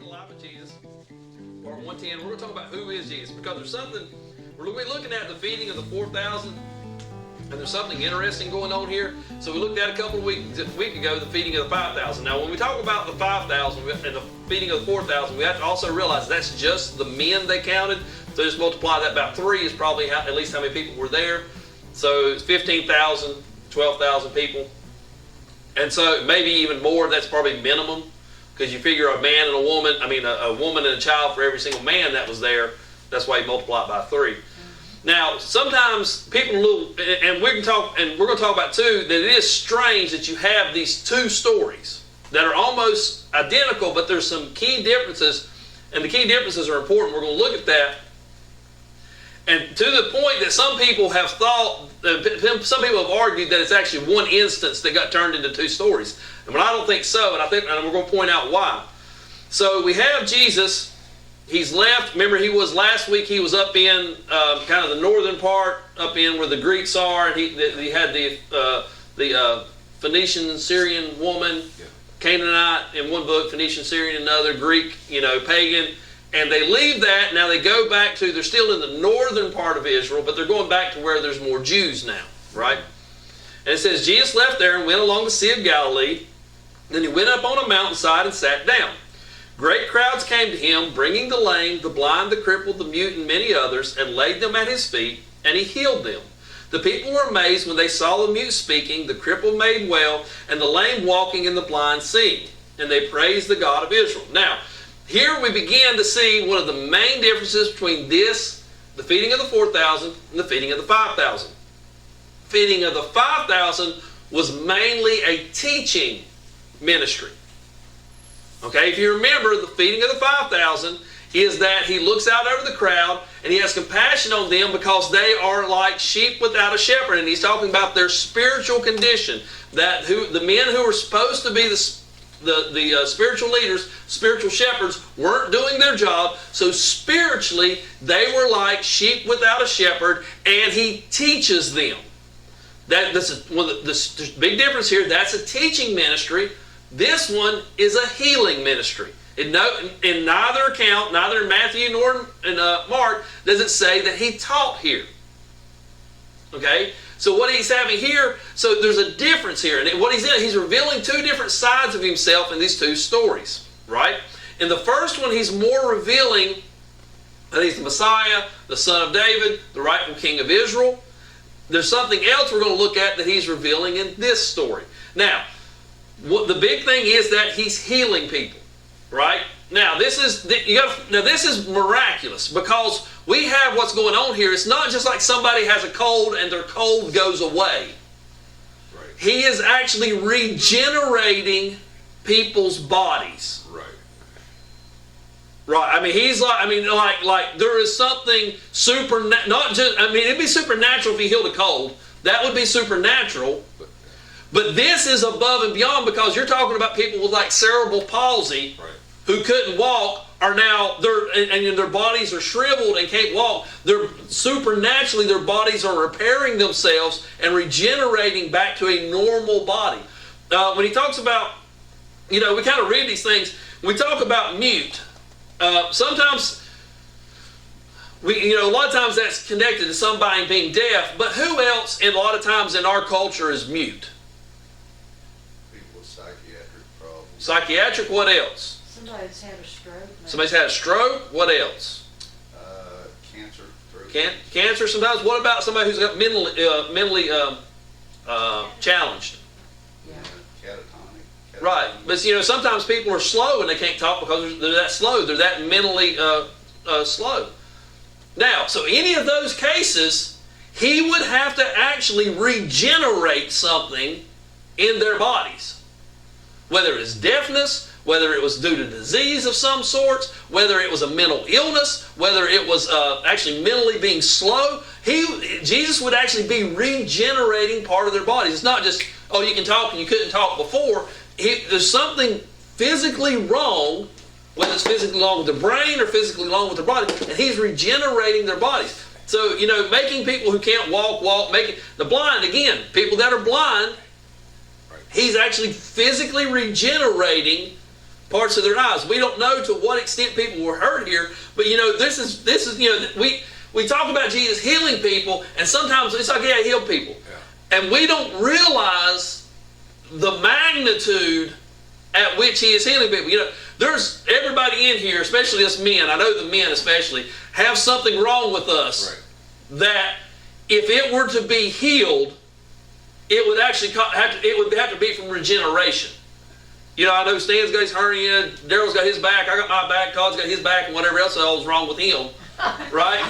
Life of Jesus, part 110. We're going to talk about who is Jesus, because there's something, we're looking at the feeding of the 4,000, and there's something interesting going on here. So we looked at a couple of weeks ago, the feeding of the 5,000. Now when we talk about the 5,000 and the feeding of the 4,000, we have to also realize that's just the men they counted. So just multiply that by 3 is probably at least how many people were there. So it's 15,000, 12,000 people. And so maybe even more, that's probably minimum. Because you figure a man and a woman, a woman and a child for every single man that was there. That's why you multiply it by 3. Now, sometimes people and we're going to talk about too, that it is strange that you have these two stories that are almost identical, but there's some key differences, and the key differences are important. We're going to look at that. And to the point that some people have thought, some people have argued that it's actually one instance that got turned into 2 stories. And I don't think so, and we're going to point out why. So we have Jesus. He's left. Remember, last week he was up in kind of the northern part, up in where the Greeks are, and he had the Phoenician, Syrian woman, Canaanite in one book, Phoenician, Syrian in another, Greek, pagan. And they leave that. Now they go back to, they're still in the northern part of Israel, but they're going back to where there's more Jews now, right? And it says, Jesus left there and went along the Sea of Galilee. Then he went up on a mountainside and sat down. Great crowds came to him, bringing the lame, the blind, the crippled, the mute, and many others, and laid them at his feet, and he healed them. The people were amazed when they saw the mute speaking, the crippled made well, and the lame walking, and the blind seeing. And they praised the God of Israel. Now, here we begin to see one of the main differences between the feeding of the 4,000 and the feeding of the 5,000. Feeding of the 5,000 was mainly a teaching ministry. Okay, if you remember, the feeding of the 5,000 is that he looks out over the crowd and he has compassion on them because they are like sheep without a shepherd. And he's talking about their spiritual condition, that the men who were supposed to be the spiritual leaders, spiritual shepherds, weren't doing their job. So spiritually, they were like sheep without a shepherd, and he teaches them. There's a big difference here. That's a teaching ministry. This one is a healing ministry. In neither account, neither in Matthew nor in Mark, does it say that he taught here. Okay? So what he's having here, so there's a difference here. And what he's revealing 2 different sides of himself in these 2 stories, right? In the first one, he's more revealing that he's the Messiah, the Son of David, the rightful King of Israel. There's something else we're going to look at that he's revealing in this story. Now, the big thing is that he's healing people, right? Now, this is miraculous, because we have what's going on here. It's not just like somebody has a cold and their cold goes away. Right. He is actually regenerating people's bodies. Right. Right. He's like there is something it'd be supernatural if he healed a cold. That would be supernatural. But this is above and beyond, because you're talking about people with like cerebral palsy, Right. who couldn't walk, are now their bodies are shriveled and can't walk. Supernaturally, their bodies are repairing themselves and regenerating back to a normal body. When he talks about, we kind of read these things. When we talk about mute, sometimes a lot of times that's connected to somebody being deaf. But who else, a lot of times in our culture, is mute? People with psychiatric problems. Psychiatric. What else? Somebody's had a stroke. Maybe. Somebody's had a stroke. What else? Cancer. Cancer sometimes. What about somebody who's got mentally challenged? Yeah. Catatonic. Right. But sometimes people are slow and they can't talk because they're that slow. They're that mentally slow. Now, so any of those cases, he would have to actually regenerate something in their bodies. Whether it's deafness, whether it was due to disease of some sort, whether it was a mental illness, whether it was actually mentally being slow, Jesus would actually be regenerating part of their bodies. It's not just, you can talk and you couldn't talk before. There's something physically wrong, whether it's physically wrong with the brain or physically wrong with the body, and he's regenerating their bodies. So, making people who can't walk, making the blind, again, people that are blind, he's actually physically regenerating parts of their eyes. We don't know to what extent people were hurt here, but this is we talk about Jesus healing people, and sometimes it's like, yeah, heal people. Yeah. And we don't realize the magnitude at which he is healing people. There's everybody in here, especially us men, I know the men especially, have something wrong with us that if it were to be healed, it would actually have to be from regeneration. I know Stan's got his hernia, Daryl's got his back, I got my back, Todd's got his back, and whatever else is wrong with him. Right?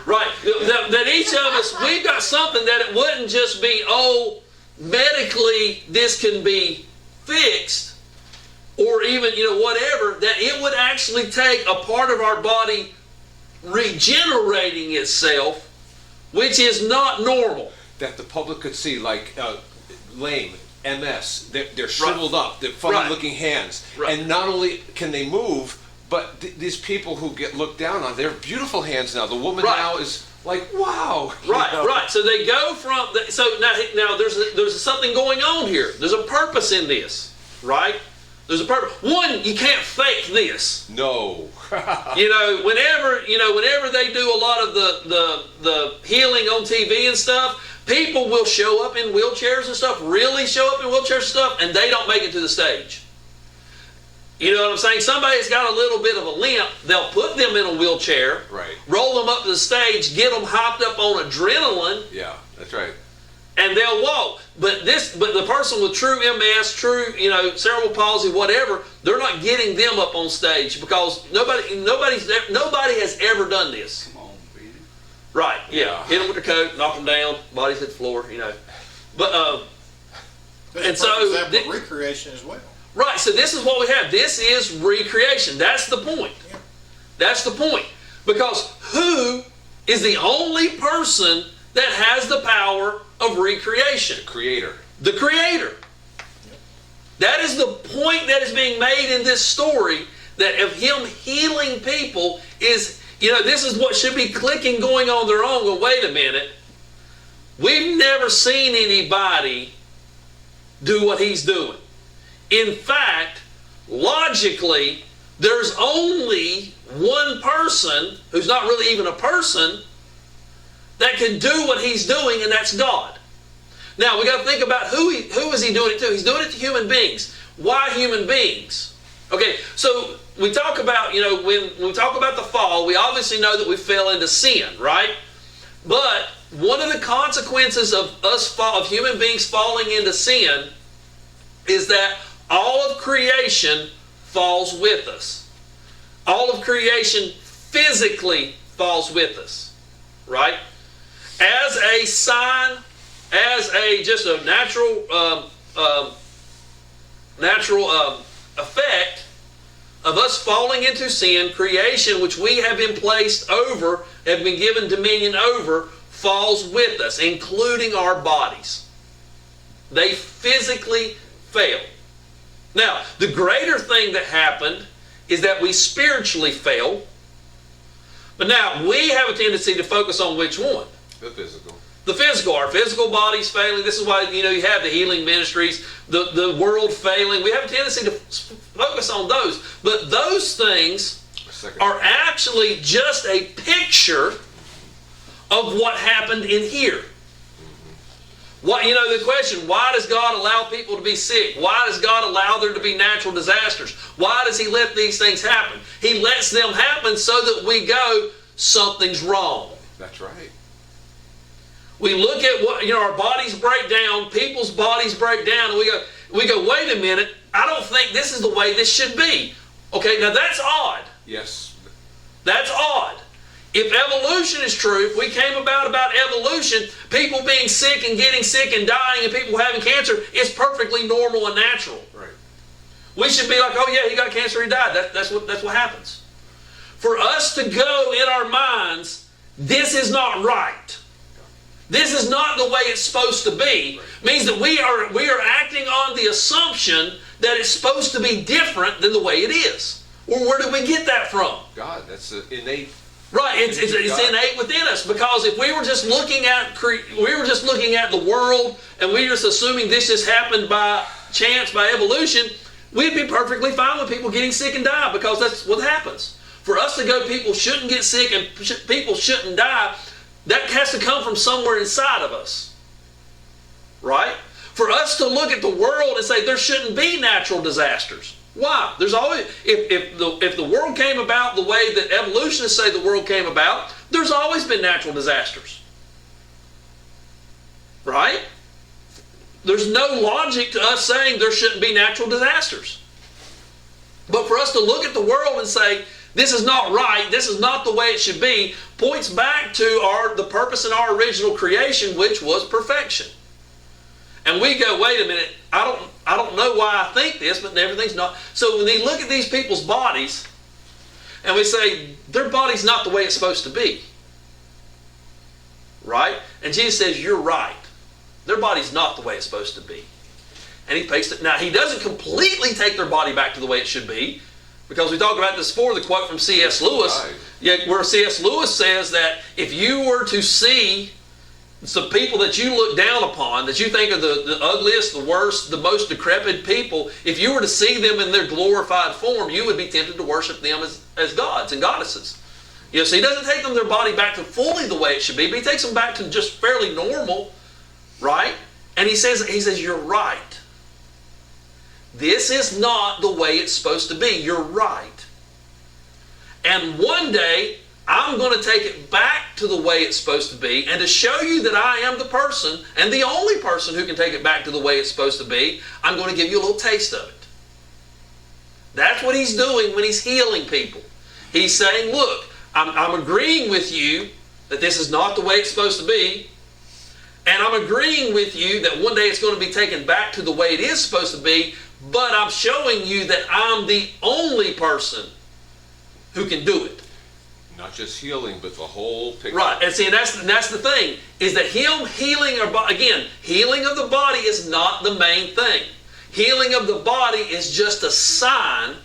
Right. That each of us, we've got something that it wouldn't just be, medically this can be fixed, or even, whatever, that it would actually take a part of our body regenerating itself, which is not normal. That the public could see, like lame, MS, they're shriveled up, they're funny-looking hands. Right. And not only can they move, but these people who get looked down on, they're beautiful hands now. The woman now is like, wow. Right. So they go from, so now there's something going on here. There's a purpose in this, right? There's a purpose. One, you can't fake this. No. Whenever they do a lot of the healing on TV and stuff, people will show up in wheelchairs and stuff, really show up in wheelchairs and stuff, and they don't make it to the stage. You know what I'm saying? Somebody's got a little bit of a limp, they'll put them in a wheelchair, roll them up to the stage, get them hopped up on adrenaline. Yeah, that's right. And they'll walk. But the person with true MS, true, cerebral palsy, whatever, they're not getting them up on stage because nobody has ever done this. Come on, beat him. Right, yeah. Hit them with their coat, knock them down, bodies hit the floor, But and so recreation as well. Right, so this is what we have. This is recreation. That's the point. Yeah. That's the point. Because who is the only person that has the power of recreation? The Creator. The Creator. Yep. That is the point that is being made in this story, that of him healing people is, this is what should be clicking, going on their own. Well, wait a minute. We've never seen anybody do what he's doing. In fact, logically, there's only one person who's not really even a person that can do what he's doing, and that's God. Now, we got to think about who is he doing it to? He's doing it to human beings. Why human beings? Okay, so we talk about, when we talk about the fall, we obviously know that we fell into sin, right? But one of the consequences of of human beings falling into sin is that all of creation falls with us. All of creation physically falls with us, right? As a sign, as just a natural effect of us falling into sin, creation, which we have been placed over, have been given dominion over, falls with us, including our bodies. They physically fail. Now, the greater thing that happened is that we spiritually fail. But now, we have a tendency to focus on which one? The physical. The physical. Our physical body's failing. This is why, you have the healing ministries, the world failing. We have a tendency to focus on those. But those things are actually just a picture of what happened in here. The question, why does God allow people to be sick? Why does God allow there to be natural disasters? Why does he let these things happen? He lets them happen so that we go, something's wrong. That's right. We look at what, our bodies break down, people's bodies break down, and we go, wait a minute, I don't think this is the way this should be. Okay, now that's odd. Yes. That's odd. If evolution is true, if we came about evolution, people being sick and getting sick and dying and people having cancer is perfectly normal and natural. Right. We should be like, oh yeah, he got cancer, he died. That's what happens. For us to go in our minds, this is not right. This is not the way it's supposed to be. Right. Means that we are acting on the assumption that it's supposed to be different than the way it is. Well, where do we get that from? God, that's an innate. Right, it's innate within us, because if we were just looking at the world and we were just assuming this just happened by chance, by evolution, we'd be perfectly fine with people getting sick and die because that's what happens. For us to go, people shouldn't get sick and people shouldn't die, that has to come from somewhere inside of us. Right? For us to look at the world and say there shouldn't be natural disasters. Why? There's always, if the world came about the way that evolutionists say the world came about, there's always been natural disasters. Right? There's no logic to us saying there shouldn't be natural disasters. But for us to look at the world and say, this is not right, this is not the way it should be, points back to the purpose in our original creation, which was perfection. And we go, wait a minute, I don't know why I think this, but everything's not. So when we look at these people's bodies, and we say, their body's not the way it's supposed to be. Right? And Jesus says, you're right. Their body's not the way it's supposed to be. And he takes it. Now, he doesn't completely take their body back to the way it should be, because we talked about this before, the quote from C.S. Lewis, where C.S. Lewis says that if you were to see some people that you look down upon, that you think are the ugliest, the worst, the most decrepit people, if you were to see them in their glorified form, you would be tempted to worship them as gods and goddesses. You know, so he doesn't take them their body back to fully the way it should be, but he takes them back to just fairly normal, right? And he says, you're right. This is not the way it's supposed to be. You're right. And one day, I'm going to take it back to the way it's supposed to be, and to show you that I am the person, and the only person who can take it back to the way it's supposed to be, I'm going to give you a little taste of it. That's what he's doing when he's healing people. He's saying, look, I'm agreeing with you that this is not the way it's supposed to be, and I'm agreeing with you that one day it's going to be taken back to the way it is supposed to be, but I'm showing you that I'm the only person who can do it. Not just healing, but the whole picture. Right, and see, that's the thing, is that him healing our body, again, healing of the body is not the main thing. Healing of the body is just a sign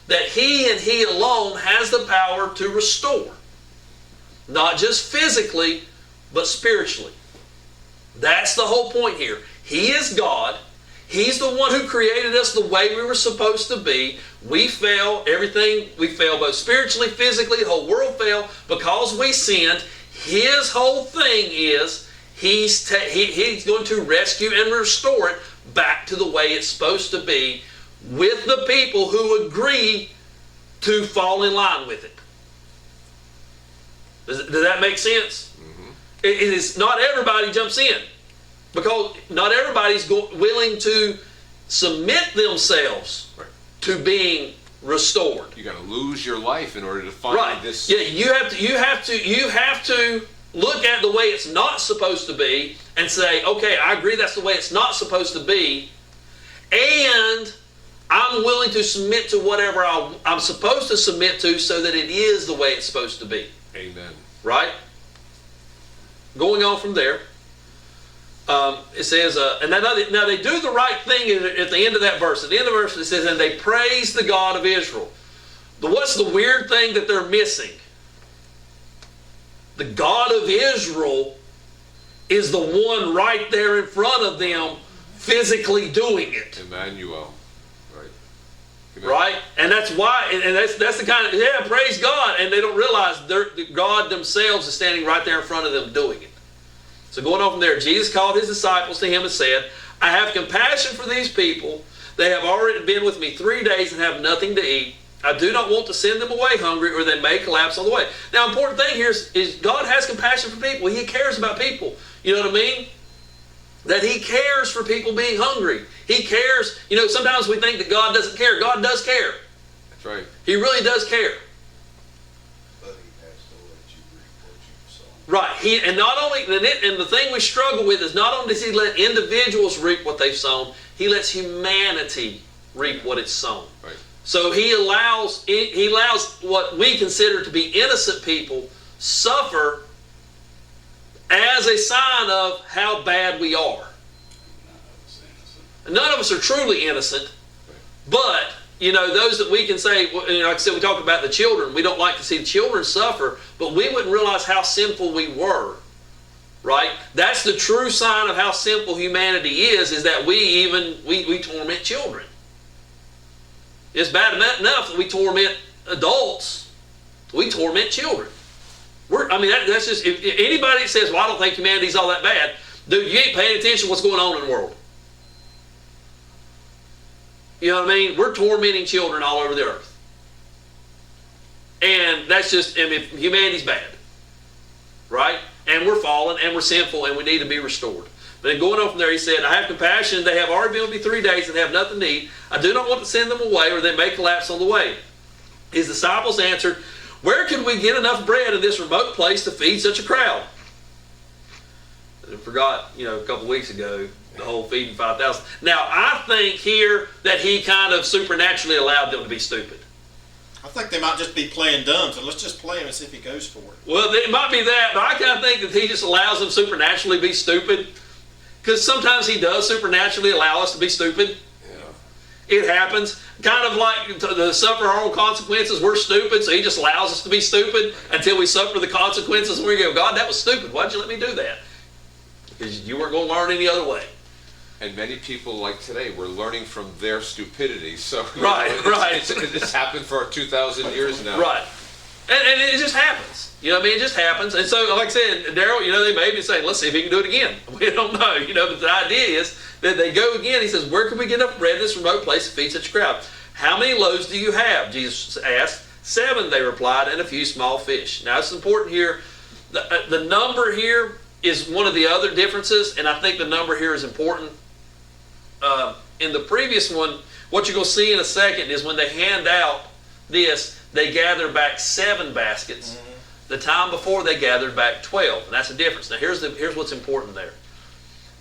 that he and he alone has the power to restore. Not just physically, but spiritually. That's the whole point here. He is God. He's the one who created us the way we were supposed to be. We fail, we fail both spiritually, physically, the whole world failed because we sinned. His whole thing is he's going to rescue and restore it back to the way it's supposed to be with the people who agree to fall in line with it. Does that make sense? Mm-hmm. It is not everybody jumps in, because not everybody's willing to submit themselves to being restored. You got to lose your life in order to find this. Yeah, you have to look at the way it's not supposed to be and say, okay, I agree that's the way it's not supposed to be, and I'm willing to submit to whatever I'm supposed to submit to so that it is the way it's supposed to be. Amen. Right? Going on from there, it says, and now they do the right thing at the end of that verse. At the end of the verse, it says, and they praise the God of Israel. What's the weird thing that they're missing? The God of Israel is the one right there in front of them physically doing it. Emmanuel. Right? And that's why, and that's the kind of, yeah, praise God. And they don't realize God themselves is standing right there in front of them doing it. So going on from there, Jesus called his disciples to him and said, I have compassion for these people. They have already been with me 3 days and have nothing to eat. I do not want to send them away hungry, or they may collapse on the way. Now, important thing here is God has compassion for people. He cares about people. You know what I mean? That he cares for people being hungry. He cares. You know, sometimes we think that God doesn't care. God does care. That's right. He really does care. But he has to let you reap what you've sown. Right. And not only, and the thing we struggle with is not only does he let individuals reap what they've sown, he lets humanity reap what it's sown. Right. So he allows what we consider to be innocent people suffer as a sign of how bad we are. None of us are truly innocent, but, you know, those that we can say, like I said, we talk about the children. We don't like to see the children suffer, but we wouldn't realize how sinful we were, right? That's the true sign of how sinful humanity is that we torment children. It's bad enough that we torment adults. We torment children. That's just, if anybody says, well, I don't think humanity's all that bad, dude, you ain't paying attention to what's going on in the world. You know what I mean? We're tormenting children all over the earth. And that's just, humanity's bad. Right? And we're fallen, and we're sinful, and we need to be restored. But then going on from there, he said, I have compassion. They have already been with me 3 days and have nothing to eat. I do not want to send them away, or they may collapse on the way. His disciples answered, where could we get enough bread in this remote place to feed such a crowd? I forgot, a couple weeks ago, the whole feeding 5,000. Now, I think here that he kind of supernaturally allowed them to be stupid. I think they might just be playing dumb, so let's just play him and see if he goes for it. Well, it might be that, but I kind of think that he just allows them supernaturally to be stupid. Because sometimes he does supernaturally allow us to be stupid. Yeah. It happens. Kind of like to suffer our own consequences. We're stupid, so he just allows us to be stupid until we suffer the consequences. And we go, God, that was stupid. Why'd you let me do that? Because you weren't going to learn any other way. And many people like today, we're learning from their stupidity. So right. It's happened for 2,000 years now. Right. And it just happens. You know what I mean? It just happens. And so, like I said, Daryl, they may be saying, let's see if he can do it again. We don't know, but the idea is that they go again. He says, where can we get enough bread in this remote place to feed such a crowd? How many loaves do you have? Jesus asked. 7, they replied, and a few small fish. Now, it's important here. The number here is one of the other differences, and I think the number here is important. In the previous one, what you're going to see in a second is when they hand out this, they gather back 7 baskets. Mm-hmm. The time before they gathered back 12, and that's the difference. Now here's what's important there.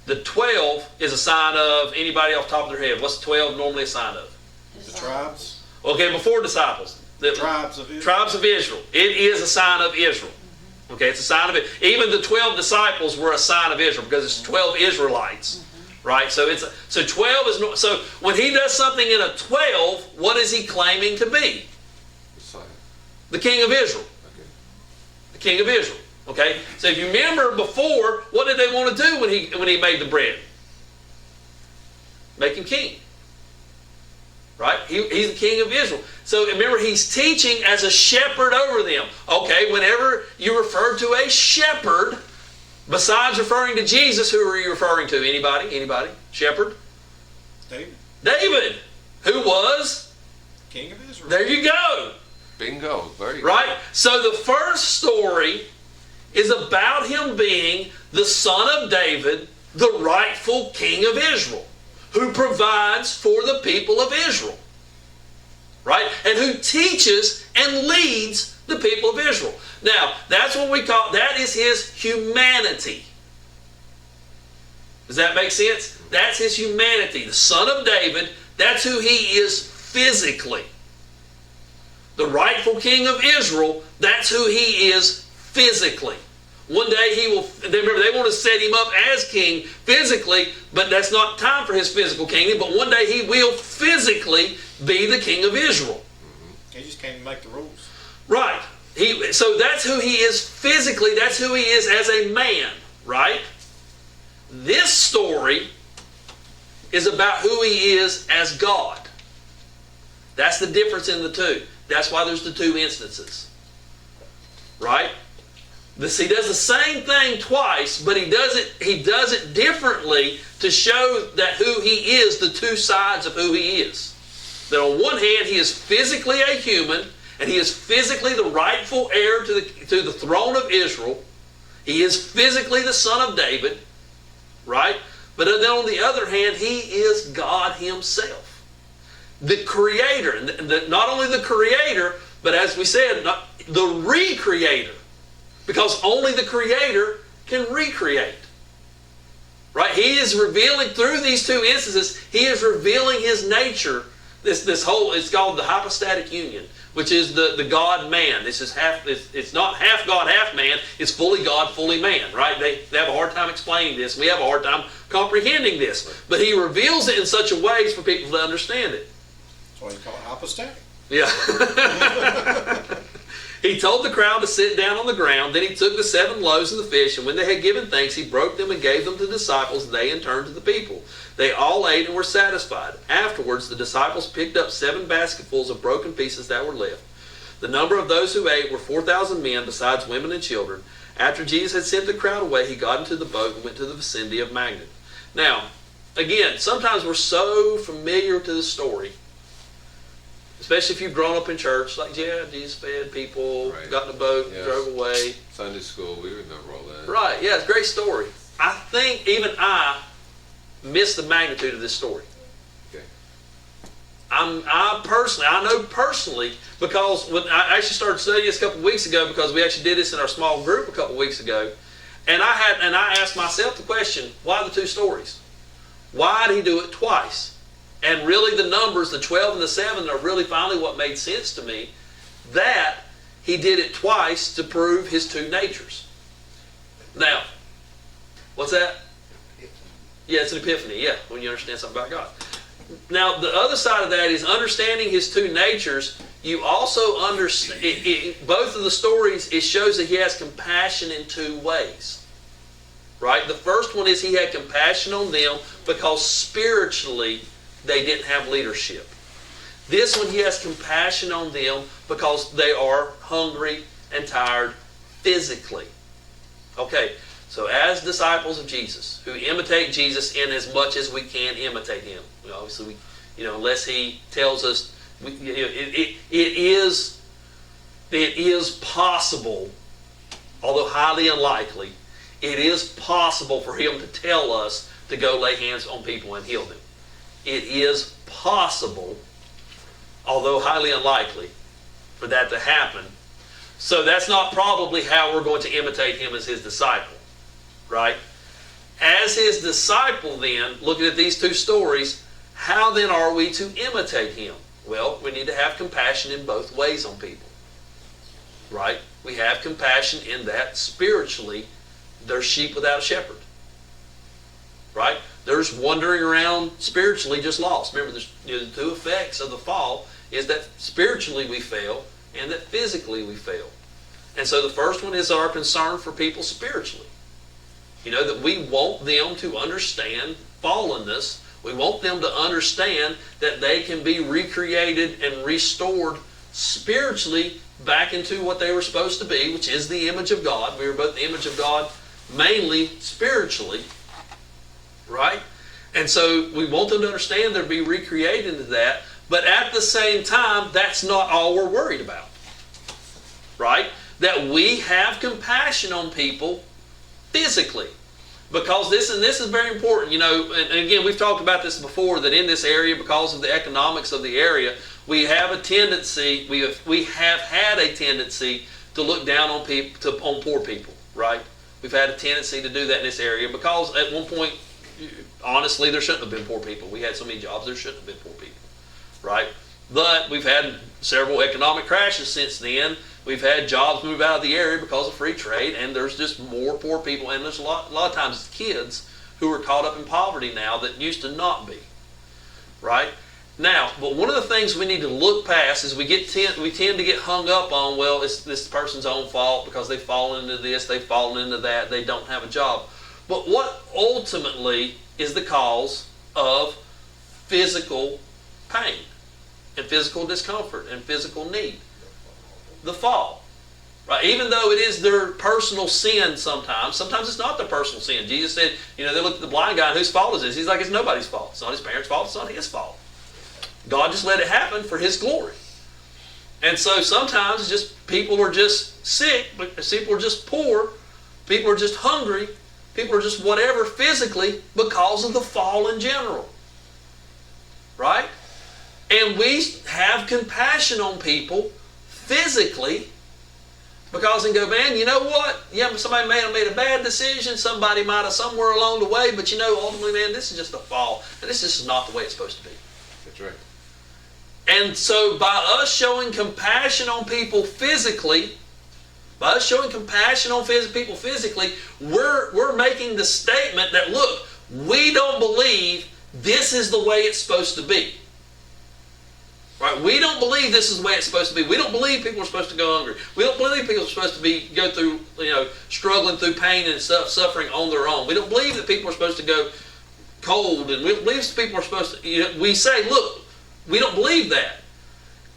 The 12 is a sign of, anybody off the top of their head, what's 12 normally a sign of? The tribes. Okay, before disciples. The tribes of Israel. Tribes of Israel. It is a sign of Israel. Mm-hmm. Okay, it's a sign of it. Even the 12 disciples were a sign of Israel because it's 12 Israelites. Mm-hmm. Right? So 12 is no, so when he does something in a 12, what is he claiming to be? Messiah. The King of Israel. King of Israel. Okay? So if you remember before, what did they want to do when he made the bread? Make him king. Right? He's the King of Israel. So remember, he's teaching as a shepherd over them. Okay, whenever you refer to a shepherd, besides referring to Jesus, who are you referring to? Anybody? Shepherd? David. Who was? King of Israel. There you go. Bingo. Very good. Right? So the first story is about him being the son of David, the rightful king of Israel, who provides for the people of Israel. Right? And who teaches and leads the people of Israel. Now, that's what we call, that is his humanity. Does that make sense? That's his humanity. The son of David, that's who he is physically. The rightful king of Israel, that's who he is physically. One day he will, remember they want to set him up as king physically, but that's not time for his physical kingdom, but one day he will physically be the king of Israel. He just came to make the rules. Right. So that's who he is physically, that's who he is as a man, right? This story is about who he is as God. That's the difference in the two. That's why there's the 2 instances. Right? He does the same thing twice, but he does it differently to show that who he is, the 2 sides of who he is. That on one hand, he is physically a human, and he is physically the rightful heir to the throne of Israel. He is physically the son of David, right? But then on the other hand, he is God himself. The creator, not only the creator, but as we said, the recreator. Because only the creator can recreate. Right? He is revealing, through these 2 instances, he is revealing his nature. This whole, it's called the hypostatic union, which is the God-man. This is it's not half God, half man. It's fully God, fully man. Right? They have a hard time explaining this. We have a hard time comprehending this. But he reveals it in such a way for people to understand it. That's why you call it hypostatic. Yeah. He told the crowd to sit down on the ground. Then he took the 7 loaves and the fish, and when they had given thanks, he broke them and gave them to the disciples. They in turn to the people. They all ate and were satisfied. Afterwards, the disciples picked up 7 basketfuls of broken pieces that were left. The number of those who ate were 4,000 men, besides women and children. After Jesus had sent the crowd away, he got into the boat and went to the vicinity of Magdala. Now, again, sometimes we're so familiar to the story, especially if you've grown up in church, like, yeah, Jesus fed people, Right. got in a boat, Yes. drove away. Sunday school, we remember all that. Right, yeah, it's a great story. I think even I missed the magnitude of this story. Okay. I know personally, because when I actually started studying this a couple of weeks ago, because we actually did this in our small group a couple of weeks ago, and I asked myself the question, why the 2 stories? Why did he do it twice? And really the numbers, the 12 and the 7, are really finally what made sense to me, that he did it twice to prove his 2 natures. Now, what's that? Yeah, it's an epiphany, yeah, when you understand something about God. Now, the other side of that is understanding his 2 natures. You also understand, both of the stories, it shows that he has compassion in 2 ways. Right? The first one is he had compassion on them because spiritually they didn't have leadership. This one, he has compassion on them because they are hungry and tired physically. Okay, so as disciples of Jesus, who imitate Jesus in as much as we can imitate him, obviously, unless he tells us, it is possible, although highly unlikely, it is possible for him to tell us to go lay hands on people and heal them. It is possible, although highly unlikely, for that to happen. So that's not probably how we're going to imitate him as his disciple, right? As his disciple then, looking at these 2 stories, how then are we to imitate him? Well, we need to have compassion in both ways on people, right? We have compassion in that spiritually they're sheep without a shepherd, right? There's wandering around spiritually just lost. Remember, the 2 effects of the fall is that spiritually we fail and that physically we fail. And so the first one is our concern for people spiritually. That we want them to understand fallenness. We want them to understand that they can be recreated and restored spiritually back into what they were supposed to be, which is the image of God. We were both the image of God, mainly spiritually, right? And so we want them to understand they'll be recreated into that, but at the same time, that's not all we're worried about, right? That we have compassion on people physically. Because this is very important, and again, we've talked about this before, that in this area, because of the economics of the area, we have a tendency, we have had a tendency to look down on people, on poor people, right? We've had a tendency to do that in this area because at one point, honestly, there shouldn't have been poor people. We had so many jobs, there shouldn't have been poor people, right? But we've had several economic crashes since then. We've had jobs move out of the area because of free trade, and there's just more poor people, and there's a lot of times kids who are caught up in poverty now that used to not be, right? Now, but one of the things we need to look past is we tend to get hung up on, well, it's this person's own fault because they've fallen into this, they've fallen into that, they don't have a job. But what ultimately is the cause of physical pain and physical discomfort and physical need? The fall, right? Even though it is their personal sin sometimes it's not their personal sin. Jesus said, they looked at the blind guy, and whose fault is this? He's like, it's nobody's fault. It's not his parents' fault. It's not his fault. God just let it happen for his glory. And so sometimes just people are just sick, people are just poor, people are just hungry, people are just whatever physically because of the fall in general, right? And we have compassion on people physically, because and go, man, you know what? Yeah, somebody may have made a bad decision. Somebody might have somewhere along the way, but ultimately, man, this is just a fall, and this is not the way it's supposed to be. That's right. And so, by us showing compassion on people physically, people physically, we're making the statement that, look, we don't believe this is the way it's supposed to be. Right? We don't believe this is the way it's supposed to be. We don't believe people are supposed to go hungry. We don't believe people are supposed to go through, struggling through pain and stuff, suffering on their own. We don't believe that people are supposed to go cold, and we don't believe people are supposed to, we say, look, we don't believe that.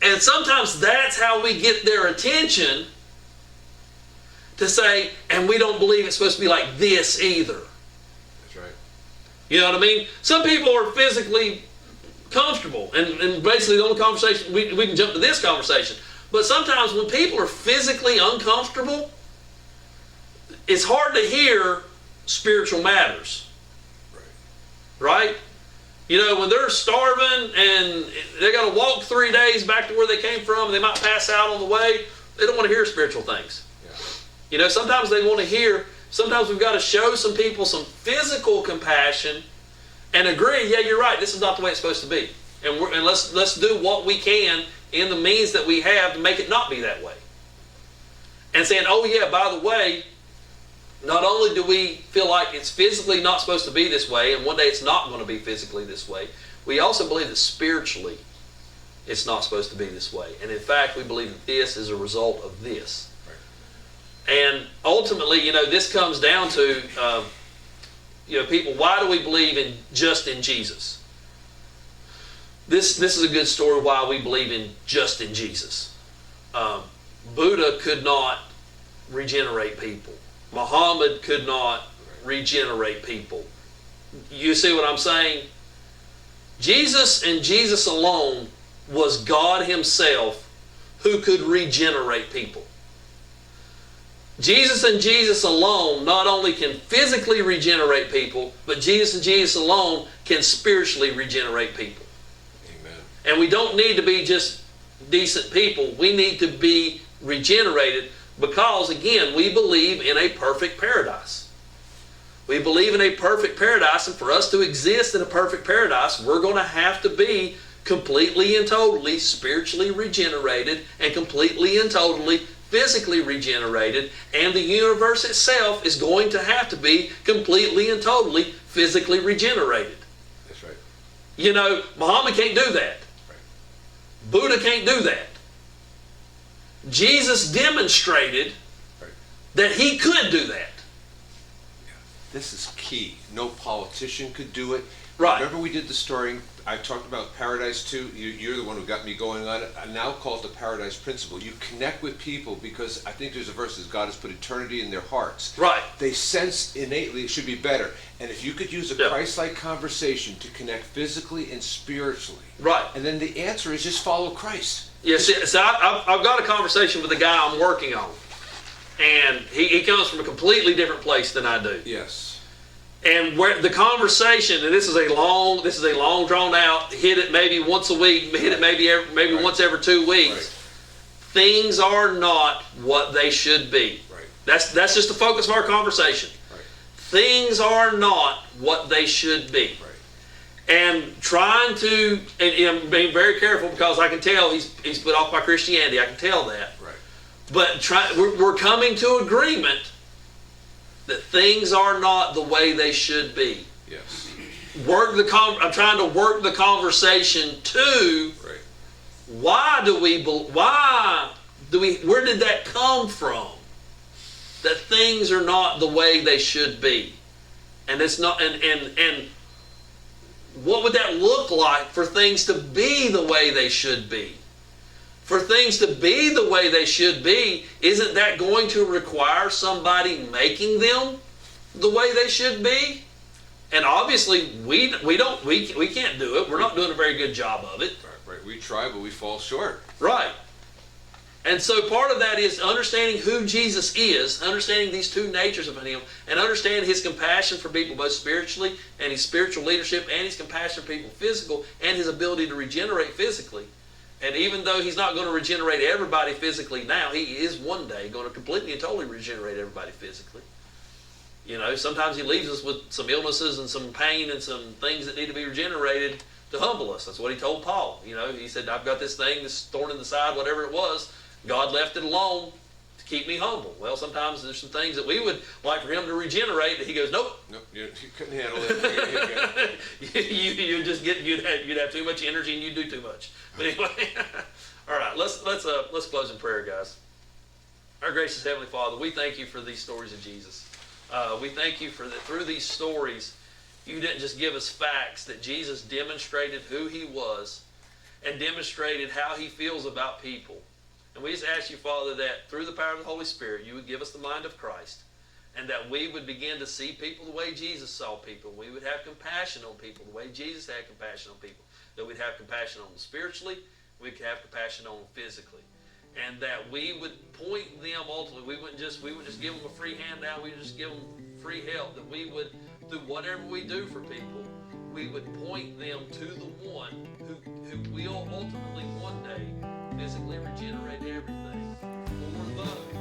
And sometimes that's how we get their attention, to say, and we don't believe it's supposed to be like this either. That's right. You know what I mean? Some people are physically comfortable, and basically the only conversation, we can jump to this conversation, but sometimes when people are physically uncomfortable, it's hard to hear spiritual matters. Right? When they're starving and they got to walk 3 days back to where they came from, and they might pass out on the way, they don't want to hear spiritual things. Yeah. Sometimes they want to hear, sometimes we've got to show some people some physical compassion and agree, yeah, you're right, this is not the way it's supposed to be. And let's do what we can in the means that we have to make it not be that way. And saying, oh yeah, by the way, not only do we feel like it's physically not supposed to be this way, and one day it's not going to be physically this way, we also believe that spiritually it's not supposed to be this way. And in fact, we believe that this is a result of this. Right. And ultimately, this comes down to, people, why do we believe just in Jesus? This is a good story why we believe in just in Jesus. Buddha could not regenerate people. Muhammad could not regenerate people. You see what I'm saying? Jesus and Jesus alone was God Himself who could regenerate people. Jesus and Jesus alone not only can physically regenerate people, but Jesus and Jesus alone can spiritually regenerate people. Amen. And we don't need to be just decent people. We need to be regenerated because, again, we believe in a perfect paradise. We believe in a perfect paradise, and for us to exist in a perfect paradise, we're going to have to be completely and totally spiritually regenerated and completely and totally physically regenerated, and the universe itself is going to have to be completely and totally physically regenerated. That's right. Muhammad can't do that. Right. Buddha can't do that. Jesus demonstrated that He could do that. This is key. No politician could do it. Right. Remember we did the story, I talked about Paradise 2. You're the one who got me going on it. I now call it the Paradise Principle. You connect with people because I think there's a verse that God has put eternity in their hearts. Right. They sense innately it should be better. And if you could use a Christ-like conversation to connect physically and spiritually. Right. And then the answer is just follow Christ. Yes, so I've got a conversation with the guy I'm working on. And he comes from a completely different place than I do. Yes. And where the conversation, and this is a long drawn out, hit it maybe once a week, hit it maybe once every 2 weeks. Right. Things are not what they should be. Right. That's just the focus of our conversation. Right. Things are not what they should be. Right. And trying to, and being very careful because I can tell he's put off by Christianity. I can tell that. Right. But we're coming to agreement that things are not the way they should be. Yes. I'm trying to work the conversation to where did that come from? That things are not the way they should be. And it's not, and what would that look like for things to be the way they should be? For things to be the way they should be, isn't that going to require somebody making them the way they should be? And obviously, we can't do it. We're not doing a very good job of it. Right. We try, but we fall short. Right. And so part of that is understanding who Jesus is, understanding these two natures of Him, and understanding His compassion for people both spiritually and His spiritual leadership and His compassion for people physical and His ability to regenerate physically. And even though He's not going to regenerate everybody physically now, He is one day going to completely and totally regenerate everybody physically. Sometimes He leaves us with some illnesses and some pain and some things that need to be regenerated to humble us. That's what He told Paul. He said, I've got this thing, this thorn in the side, whatever it was. God left it alone to keep me humble. Well, sometimes there's some things that we would like for Him to regenerate that He goes, nope. Nope, you couldn't handle it. you just get you'd have too much energy and you do too much. But anyway, all right, let's close in prayer, guys. Our gracious Heavenly Father, we thank you for these stories of Jesus. We thank you for that through these stories, you didn't just give us facts, that Jesus demonstrated who he was and demonstrated how he feels about people. And we just ask you, Father, that through the power of the Holy Spirit, you would give us the mind of Christ, and that we would begin to see people the way Jesus saw people. We would have compassion on people the way Jesus had compassion on people. That we'd have compassion on them spiritually, we could have compassion on them physically. And that we would point them ultimately. We wouldn't just give them a free handout. We would just give them free help. That we would, through whatever we do for people, we would point them to the one who will ultimately one day physically regenerate everything for those